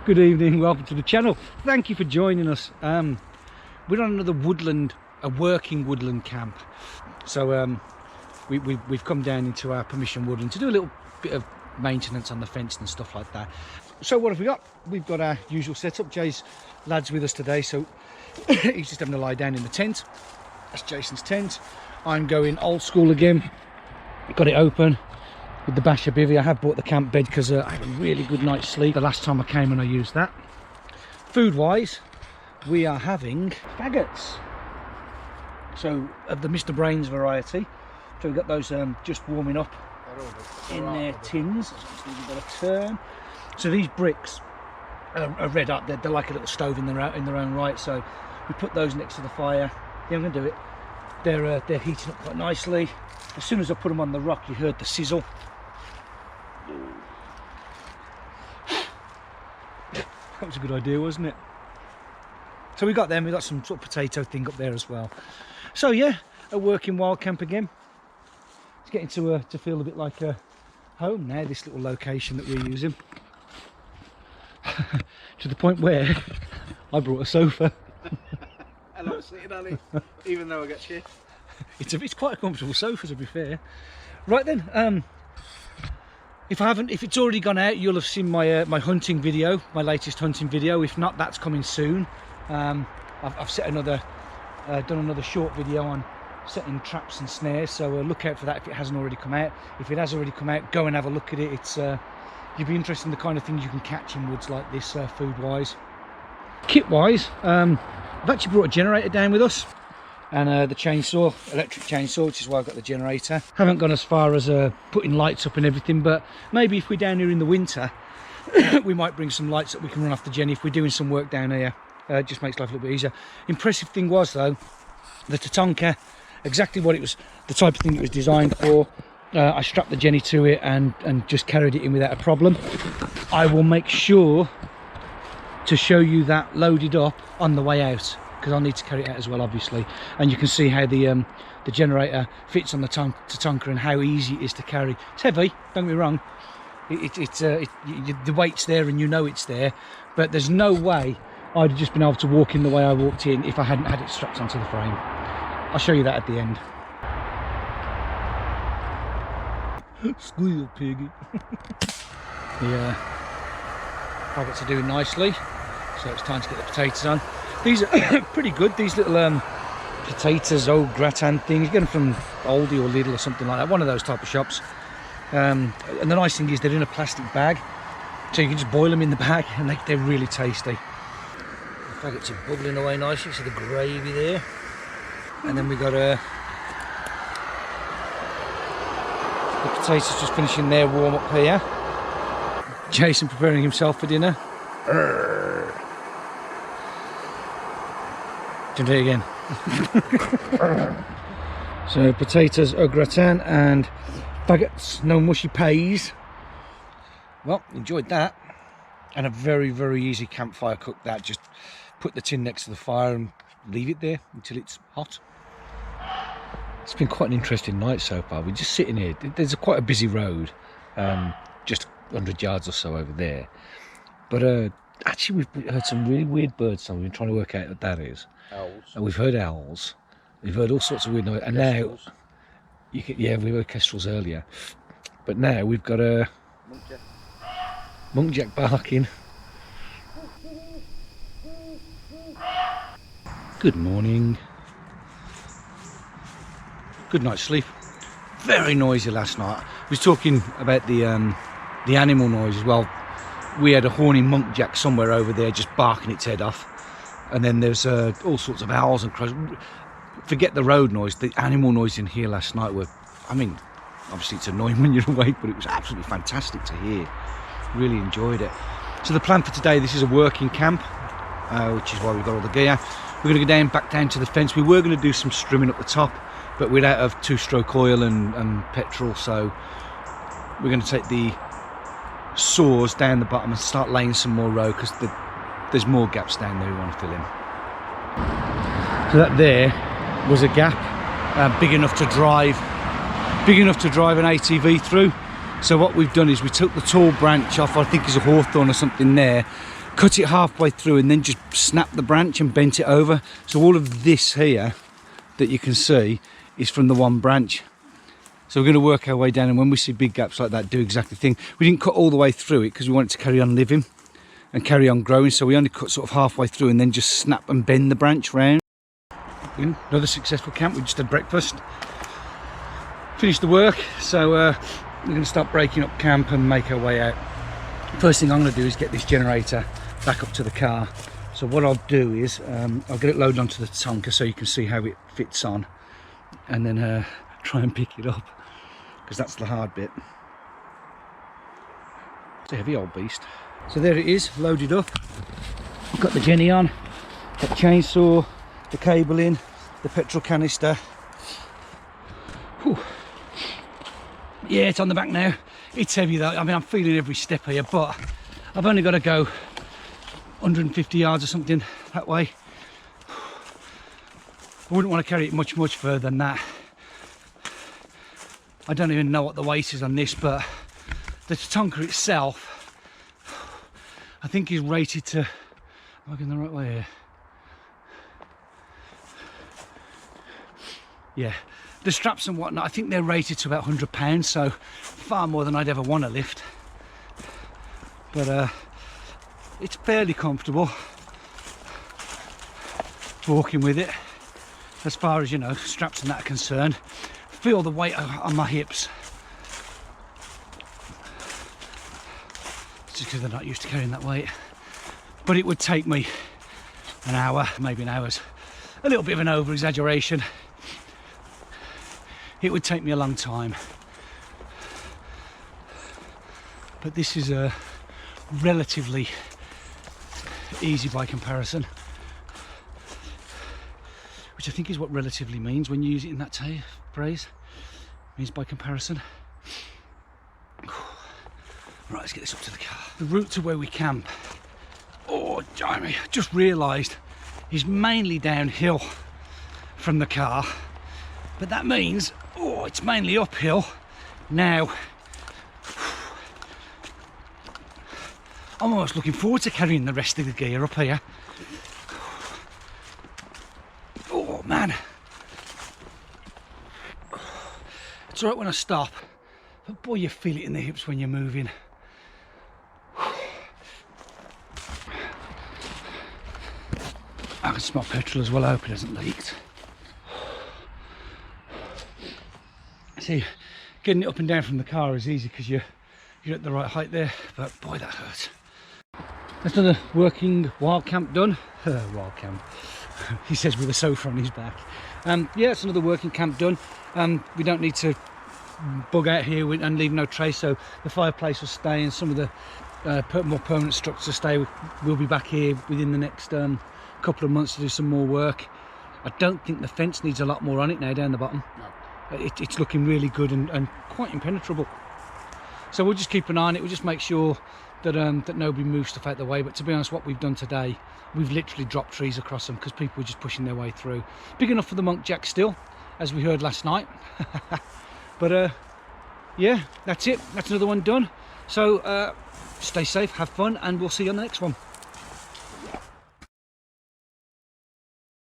Good evening, welcome to the channel. Thank you for joining us. We're on another woodland, a working woodland camp. So we've come down into our permission woodland to do a little bit of maintenance on the fence and stuff like that. So what have we got? We've got our usual setup. Jay's lad's with us today, so he's just having a lie down in the tent. That's Jason's tent. I'm going old school again. Got it open with the Basher bivvy. I have bought the camp bed because I had a really good night's sleep the last time I came and I used that. Food wise, we are having faggots. So of the Mr. Brains variety. So we've got those just warming up in their tins. Just need a bit of turn. So these bricks are red up. They're like a little stove in their own right. So we put those next to the fire. Yeah, I'm going to do it. They're heating up quite nicely. As soon as I put them on the rock, you heard the sizzle. That was a good idea, wasn't it? So we got them. We got some sort of potato thing up there as well. So yeah, a working wild camp again. It's getting to feel a bit like a home now. This little location that we're using, to the point where I brought a sofa. And I'm sitting on it, even though I get shit. It's quite a comfortable sofa, to be fair. Right then, if it's already gone out, you'll have seen my my hunting video, my latest hunting video. If not, that's coming soon. I've set another, done another short video on setting traps and snares. So look out for that if it hasn't already come out. If it has already come out, go and have a look at it. It's you'll be interested in the kind of things you can catch in woods like this, food-wise. Kit-wise, I've actually brought a generator down with us. And the chainsaw, electric chainsaw, which is why I've got the generator. Haven't gone as far as putting lights up and everything, but maybe if we're down here in the winter, we might bring some lights that we can run off the Jenny if we're doing some work down here. It just makes life a little bit easier. Impressive thing was though, the Tatanka, exactly what it was, the type of thing it was designed for. I strapped the Jenny to it and just carried it in without a problem. I will make sure to show you that loaded up on the way out, because I'll need to carry it out as well, obviously. And you can see how the generator fits on the Tatanka and how easy it is to carry. It's heavy, don't get me wrong. The weight's there and you know it's there, but there's no way I'd have just been able to walk in the way I walked in if I hadn't had it strapped onto the frame. I'll show you that at the end. Squeal, piggy. The faggots are doing nicely, so it's time to get the potatoes on. These are pretty good, these little potatoes, au gratin things. You get them from Aldi or Lidl or something like that, one of those type of shops. And the nice thing is they're in a plastic bag, so you can just boil them in the bag and they're really tasty. The faggots are bubbling away nicely, so the gravy there. And then we got the potatoes just finishing their warm up here. Jason preparing himself for dinner. Do it again. So potatoes au gratin and faggots, no mushy peas. Well, enjoyed that. And a very, very easy campfire cook that. Just put the tin next to the fire and leave it there until it's hot. It's been quite an interesting night so far. We're just sitting here. There's quite a busy road, just 100 yards or so over there. But actually we've heard some really weird bird song. We've been trying to work out what that is. Owls. And we've heard owls. We've heard all sorts of weird noise. And kestrels. Now, yeah, we heard kestrels earlier. But now we've got a muntjac barking. Good morning. Good night's sleep. Very noisy last night. We was talking about the animal noise as well. We had a horny muntjac somewhere over there just barking its head off. And then there's all sorts of owls and crows. Forget the road noise, the animal noise in here last night were, I mean, obviously it's annoying when you're awake, but it was absolutely fantastic to hear. Really enjoyed it. So the plan for today, this is a working camp, which is why we've got all the gear. We're going to go back down to the fence. We were going to do some strimming up the top, but we're out of 2-stroke oil and petrol, so we're going to take the saws down the bottom and start laying some more road, because there's more gaps down there we want to fill in. So that there was a gap big enough to drive an ATV through. So what we've done is we took the tall branch off, I think it's a hawthorn or something there, cut it halfway through and then just snapped the branch and bent it over. So all of this here that you can see is from the one branch. So we're going to work our way down, and when we see big gaps like that, do exactly the thing. We didn't cut all the way through it because we wanted to carry on living and carry on growing, so we only cut sort of halfway through and then just snap and bend the branch round. Another successful camp. We just had breakfast, finished the work, so we're going to start breaking up camp and make our way out. First thing I'm going to do is get this generator back up to the car. So what I'll do is I'll get it loaded onto the Tonka so you can see how it fits on, and then try and pick it up, because that's the hard bit. It's a heavy old beast. So there it is, loaded up. I've got the Jenny on, got the chainsaw, the cable in, the petrol canister. Whew. Yeah, it's on the back now. It's heavy though. I mean, I'm feeling every step here, but I've only got to go 150 yards or something that way. I wouldn't want to carry it much further than that. I don't even know what the weight is on this, but the Tonka itself, I think, is rated to, am I going the right way here? Yeah, the straps and whatnot, I think they're rated to about £100, so far more than I'd ever want to lift. But it's fairly comfortable walking with it, as far as, you know, straps and that are concerned. Feel the weight on my hips. It's just because they're not used to carrying that weight. But it would take me an hour, maybe an hour's a little bit of an over exaggeration. It would take me a long time. But this is a relatively easy by comparison, which I think is what relatively means when you use it in that phrase. It means by comparison. Right, let's get this up to the car. The route to where we camp, oh, Jamie, just realised, is mainly downhill from the car, but that means, oh, it's mainly uphill now. I'm almost looking forward to carrying the rest of the gear up here. Oh man, it's alright when I stop, but boy, you feel it in the hips when you're moving. I can smell petrol as well. I hope it hasn't leaked. See, getting it up and down from the car is easy because you're at the right height there, but boy, that hurts. That's another working wild camp done. Wild camp, he says with a sofa on his back. Yeah, it's another working camp done. We don't need to bug out here and leave no trace, so the fireplace will stay, and some of the more permanent structures stay. We'll be back here within the next couple of months to do some more work. I don't think the fence needs a lot more on it now down the bottom. No. It's looking really good and quite impenetrable. So we'll just keep an eye on it. We'll just make sure that that nobody moves stuff out the way. But to be honest, what we've done today, we've literally dropped trees across them because people were just pushing their way through. Big enough for the Monk Jack still, as we heard last night. But yeah, that's it. That's another one done. So stay safe, have fun, and we'll see you on the next one.